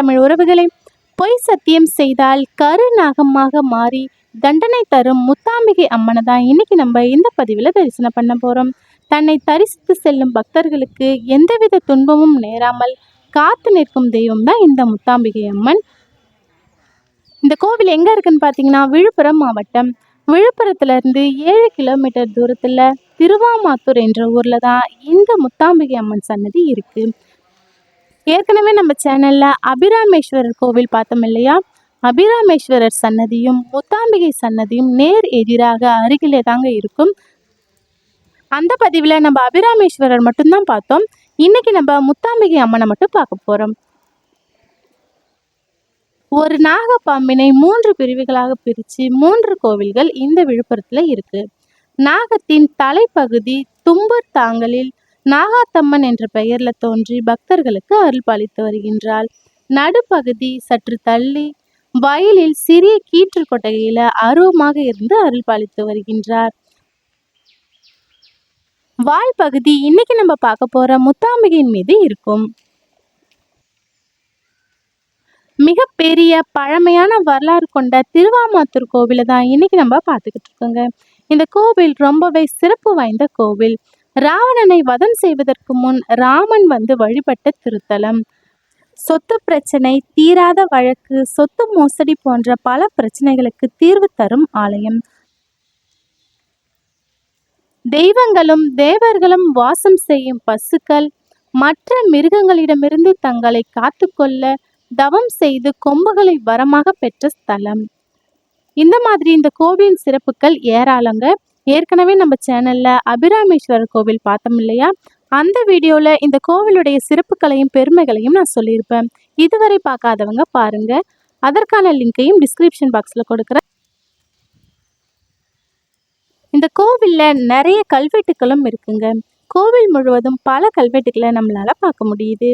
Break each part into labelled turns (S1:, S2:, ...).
S1: தமிழ் உறவுகளே, பொய் சத்தியம் செய்தால் கருநாகமாக மாறி தண்டனை தரும் முத்தாம்பிகை அம்மனை தான் இன்னைக்கு நம்ம இந்த பதிவில் தரிசனம் பண்ண போகிறோம். தன்னை தரிசித்து செல்லும் பக்தர்களுக்கு எந்தவித துன்பமும் நேராமல் காத்து நிற்கும் தெய்வம் தான் இந்த முத்தாம்பிகை அம்மன். இந்த கோவில் எங்கே இருக்குன்னு பார்த்தீங்கன்னா, விழுப்புரம் மாவட்டம். விழுப்புரத்துலேருந்து 7 கிலோமீட்டர் தூரத்தில் திருவாமாத்தூர் என்ற ஊரில் தான் இந்த முத்தாம்பிகை அம்மன் சன்னதி இருக்குது. ஏற்கனவே நம்ம சேனலில் அபிராமேஸ்வரர் கோவில் பார்த்தோம் இல்லையா? அபிராமேஸ்வரர் சன்னதியும் முத்தாம்பிகை சன்னதியும் நேர் எதிராக அருகிலே தாங்க இருக்கும். அந்த பதிவில் நம்ம அபிராமேஸ்வரர் மட்டும்தான் பார்த்தோம். இன்னைக்கு நம்ம முத்தாம்பிகை அம்மனை மட்டும் பார்க்க போகிறோம். ஒரு நாகப்பாம்பினை 3 பிரிவுகளாக பிரித்து 3 கோவில்கள் இந்த விழுப்புரத்தில் இருக்கு. நாகத்தின் தலைப்பகுதி தும்பூர் தாங்கலில் நாகாத்தம்மன் என்ற பெயர்ல தோன்றி பக்தர்களுக்கு அருள் பாலித்து வருகின்றாள். நடுப்பகுதி சற்று தள்ளி வயலில் சிறிய கீற்று கொட்டகையில அருவமாக இருந்து அருள் பாலித்து வருகின்றார். வால் பகுதி இன்னைக்கு நம்ம பார்க்க போற முத்தாம்பிகையின் மீது இருக்கும். மிக பெரிய பழமையான வரலாறு கொண்ட திருவாமாத்தூர் கோவிலை தான் இன்னைக்கு நம்ம பார்த்துக்கிட்டு இருக்கோங்க. இந்த கோவில் ரொம்பவே சிறப்பு வாய்ந்த கோவில். ராவணனை வதம் செய்வதற்கு முன் ராமன் வந்து வழிபட்ட திருத்தலம். சொத்து பிரச்சனை, தீராத வழக்கு, சொத்து மோசடி போன்ற பல பிரச்சனைகளுக்கு தீர்வு தரும் ஆலயம். தெய்வங்களும் தேவர்களும் வாசம் செய்யும் பசுக்கள் மற்ற மிருகங்களிடமிருந்து தங்களை காத்துக்கொள்ள தவம் செய்து கொம்புகளை வரமாக பெற்ற ஸ்தலம். இந்த மாதிரி இந்த கோவிலின் சிறப்புகள் ஏராளங்க. ஏற்கனவே நம்ம சேனல்ல அபிராமேஸ்வரர் கோவில் பார்த்தோம் இல்லையா? அந்த வீடியோல இந்த கோவிலுடைய சிறப்புகளையும் பெருமைகளையும் நான் சொல்லியிருப்பேன். இதுவரை பார்க்காதவங்க பாருங்க. அதற்கான லிங்கையும் டிஸ்கிரிப்ஷன் பாக்ஸ்ல கொடுக்குறேன். இந்த கோவில்ல நிறைய கல்வெட்டுகளும் இருக்குங்க. கோவில் முழுவதும் பல கல்வெட்டுகளை நம்மளால பார்க்க முடியுது.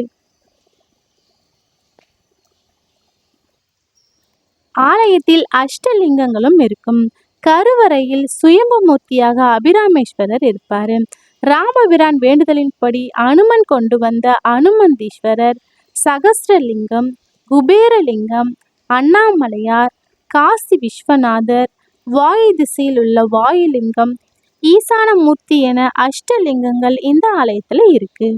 S1: ஆலயத்தில் அஷ்டலிங்கங்களும் இருக்கும். கருவறையில் சுயம்பு மூர்த்தியாக அபிராமேஸ்வரர் இருப்பார். ராமபிரான் வேண்டுதலின்படி அனுமன் கொண்டு வந்த அனுமந்தீஸ்வரர், சகஸ்ரலிங்கம், குபேரலிங்கம், அண்ணாமலையார், காசி விஸ்வநாதர், வாயு திசையில் உள்ள வாயுலிங்கம், ஈசான மூர்த்தி என அஷ்டலிங்கங்கள் இந்த ஆலயத்தில் இருக்கு.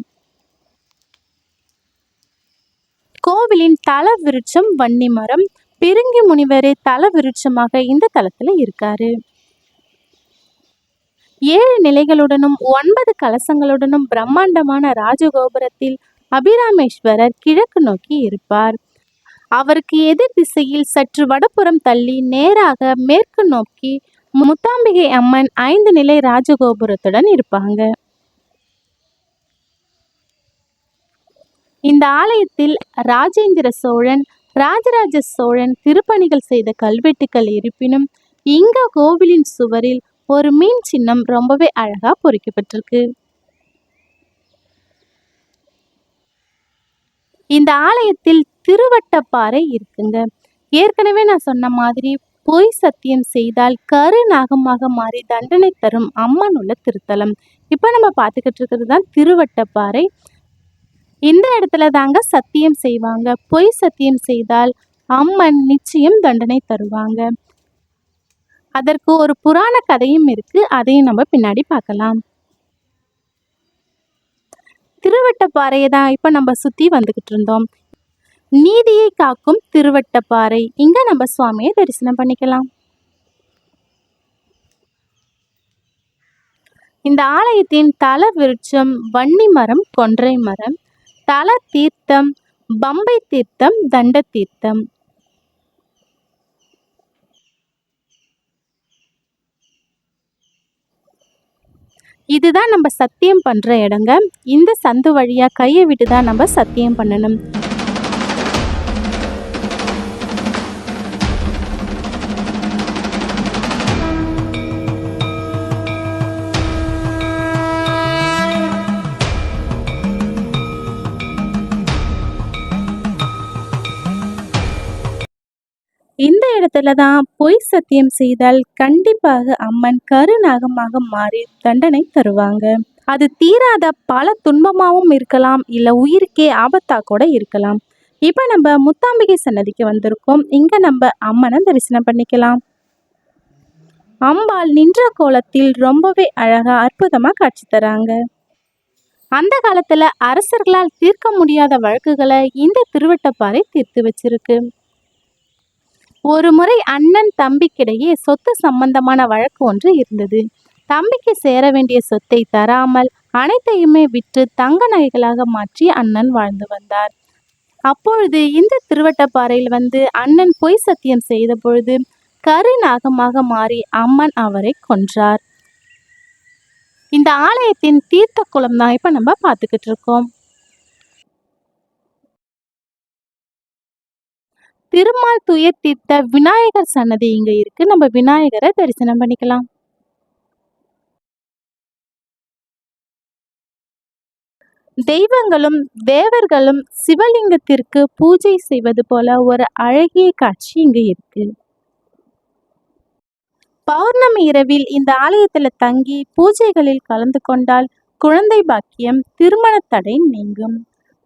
S1: கோவிலின் தல விருட்சம் வன்னிமரம். பிருங்கி முனிவரே தல விருட்சமாக இந்த தலத்துல இருக்காரு. 7 நிலைகளுடனும் 9 கலசங்களுடனும் பிரம்மாண்டமான ராஜகோபுரத்தில் அபிராமேஸ்வரர் கிழக்கு நோக்கி இருப்பார். அவருக்கு எதிர் திசையில் சற்று வடப்புறம் தள்ளி நேராக மேற்கு நோக்கி முத்தாம்பிகை அம்மன் 5 நிலை ராஜகோபுரத்துடன் இருப்பாங்க. இந்த ஆலயத்தில் ராஜேந்திர சோழன், ராஜராஜ சோழன் திருப்பணிகள் செய்த கல்வெட்டுக்கள் இருப்பினும் இங்க கோவிலின் சுவரில் ஒரு மீன் சின்னம் ரொம்பவே அழகா பொறிக்கப்பட்டிருக்கு. இந்த ஆலயத்தில் திருவட்டப்பாறை இருக்குங்க. ஏற்கனவே நான் சொன்ன மாதிரி பொய் சத்தியம் செய்தால் கரு நாகமாக மாறி தண்டனை தரும் அம்மன் உள்ள திருத்தலம். இப்போ நம்ம பார்த்துக்கிட்டு இருக்கிறது தான் திருவட்டப்பாறை. இந்த இடத்துல தாங்க சத்தியம் செய்வாங்க. பொய் சத்தியம் செய்தால் அம்மன் நிச்சயம் தண்டனை தருவாங்க. அதற்கு ஒரு புராண கதையும் இருக்கு. அதையும் நம்ம பின்னாடி பார்க்கலாம். திருவட்டப்பாறையை தான் இப்ப நம்ம சுத்தி வந்துகிட்டு இருந்தோம். நீதியை காக்கும் திருவட்டப்பாறை. இங்க நம்ம சுவாமியை தரிசனம் பண்ணிக்கலாம். இந்த ஆலயத்தின் தல விருட்சம் வன்னி மரம், கொன்றை மரம். தல தீர்த்தம் பம்பை தீர்த்தம், தண்ட தீர்த்தம். இதுதான் நம்ம சத்தியம் பண்ற இடங்க. இந்த சந்து வழியா கையை விட்டு தான் நம்ம சத்தியம் பண்ணணும். இந்த இடத்துல தான் பொய் சத்தியம் செய்தால் கண்டிப்பாக அம்மன் கருநாகமாக மாறி தண்டனை தருவாங்க. அது தீராத பல துன்பமாகவும் இருக்கலாம், இல்லை உயிருக்கே ஆபத்தாக கூட இருக்கலாம். இப்போ நம்ம முத்தாம்பிகை சன்னதிக்கு வந்திருக்கோம். இங்க நம்ம அம்மனை தரிசனம் பண்ணிக்கலாம். அம்பாள் நின்ற கோலத்தில் ரொம்பவே அழகா அற்புதமா காட்சி தராங்க. அந்த காலத்துல அரசர்களால் தீர்க்க முடியாத வழக்குகளை இந்த திருவட்டப்பாறை தீர்த்து வச்சிருக்கு. ஒரு முறை அண்ணன் தம்பிக்கிடையே சொத்து சம்பந்தமான வழக்கு ஒன்று இருந்தது. தம்பிக்கு சேர வேண்டிய சொத்தை தராமல் அனைத்தையுமே விற்று தங்க நகைகளாக மாற்றி அண்ணன் வாழ்ந்து வந்தார். அப்பொழுது இந்த திருவட்டப்பாறையில் வந்து அண்ணன் பொய் சத்தியம் செய்த பொழுது கரு நாகமாக மாறி அம்மன் அவரை கொன்றார். இந்த ஆலயத்தின் தீர்த்த குளம் தான் இப்ப நம்ம பார்த்துக்கிட்டு இருக்கோம். திருமால் துயர் தீர்த்த விநாயகர் சன்னதி இங்க இருக்கு. நம்ம விநாயகரை தரிசனம் பண்ணிக்கலாம். தெய்வங்களும் தேவர்களும் சிவலிங்கத்திற்கு பூஜை செய்வது போல ஒரு அழகிய காட்சி இங்க இருக்கு. பௌர்ணமி இரவில் இந்த ஆலயத்துல தங்கி பூஜைகளில் கலந்து கொண்டால் குழந்தை பாக்கியம், திருமண தடை நீங்கும்.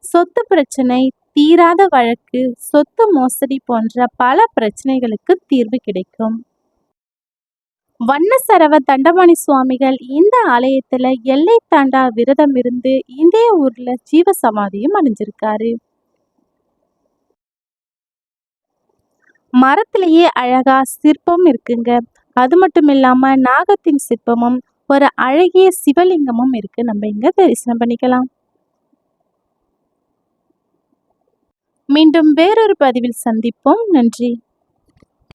S1: சொத்து பிரச்சனை, தீராத வழக்கு, சொத்து மோசடி போன்ற பல பிரச்சனைகளுக்கு தீர்வு கிடைக்கும். வண்ணசரவ தண்டபாணி சுவாமிகள் இந்த ஆலயத்துல எல்லை தாண்டா விரதம் இருந்து இதே ஊர்ல ஜீவ சமாதியும் அடைஞ்சிருக்காரு. மரத்திலேயே அழகா சிற்பம் இருக்குங்க. அது மட்டும் இல்லாம நாகத்தின் சிற்பமும் ஒரு அழகிய சிவலிங்கமும் இருக்கு. நம்ம இங்க தரிசனம் பண்ணிக்கலாம். மீண்டும் வேறொரு பதிவில் சந்திப்போம். நன்றி.